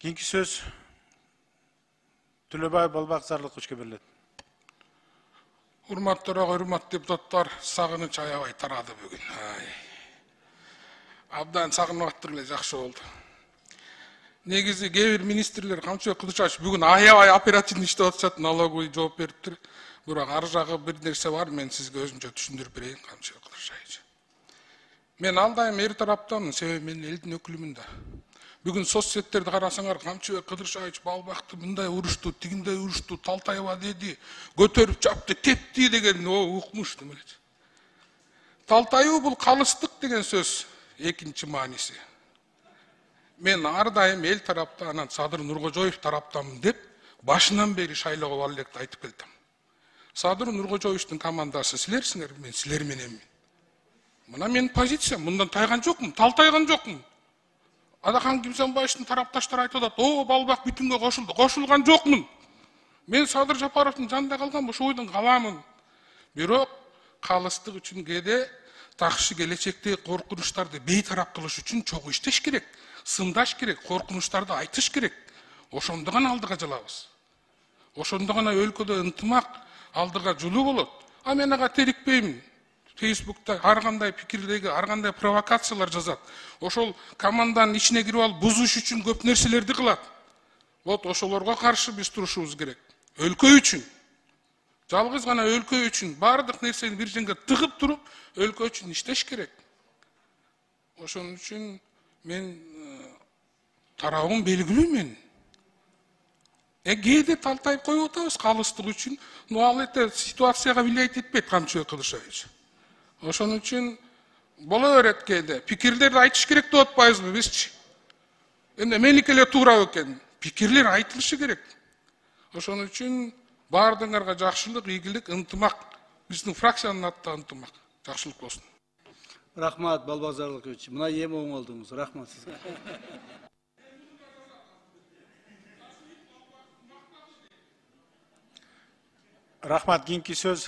Keyinki söz Төлөбаев Балбак Зарлыковичке берилет. Урматтуу депутаттар, сагыныч аябай тарады бүгүн. Абдан сагынып аттык эле жакшы болду. Негизи кээ бир министрлер Камчыбек Кылычбаев бүгүн аябай оперативный иштеп атышат, налоговый жооп бериптир. Бирок ар жагы бир нерсе бар, мен сизге өзүмчө түшүндүрүп берейин, Камчыбек Кылычбаевич. Мен ал дайым эр тараптамын, себеби мен элдин өкүлүмүн да. Бүгүн соцсеттерди карасаңар, Камчыбек Кылычбаевич Балбакты мындай урушту, тигиндей урушту, Талтаева деди, көтөрүп чапты, тепти деген укмуш немелечи. Талтаюу бул калыстык деген сөз экинчи мааниси. Мен ар дайым эл тарапта, анан Садыр Нуркожоев тараптамын деп, башынан бери шайлоого бара электе айтып келдим. Садыр Нуркожоевдун командасы силерсиңер, мен силер мененмин. Мына менин позициям, мындан тайган жокмун, талтайган жокмун. Адахан Кимсанбаевдин тарапташтары айтып атат, Балбак бүтүнгө кошулду. Кошулган жокмун. Мен Садыр Жапаровдун жанында калган ошол ойдон каламын. Бирок калыстык үчүн кээде такшы келечекте коркунучтарды бейтарап кылыш үчүн чогуу иштеш керек, сындаш керек, коркунучтарды айтыш керек. Ошондо гана алдыга жылабыз. Ошондо гана өлкөдө ынтымак алдыга жылуу болот. А мен ага терикпеймин. Фейсбукта ар кандай пикирдеги, ар кандай провокациялар жазат. Ошол команданын ичине кирип алып бузуш үчүн көп нерселерди кылат. Вот ошолорго каршы биз турушубуз керек. Өлкө үчүн. Жалгыз гана өлкө үчүн бардык нерсени бир жерге тыгып туруп, өлкө үчүн иштеш керек. Ошон үчүн мен тарабым белгилүү мен. Кээде талтайып коюп атабыз калыстык үчүн, но ал эте ситуацияга влиять этпейт Камчыбек Кылычбаевич. Ошон үчүн боло берет кээде. Пикирлерди айтыш керек деп атпайбызбы бизчи? Эмне меники эле туура экен. Пикирлер айтылышы керек. Ошон үчүн баардыгыңарга жакшылык, ийгилик, ынтымак. Биздин фракциянын атынан ынтымак. Жакшылык болсун. Рахмат, Балбак Зарлыкович. Мына эми оңолдуңуз. Рахмат сизге. Рахмат, кийинки сөз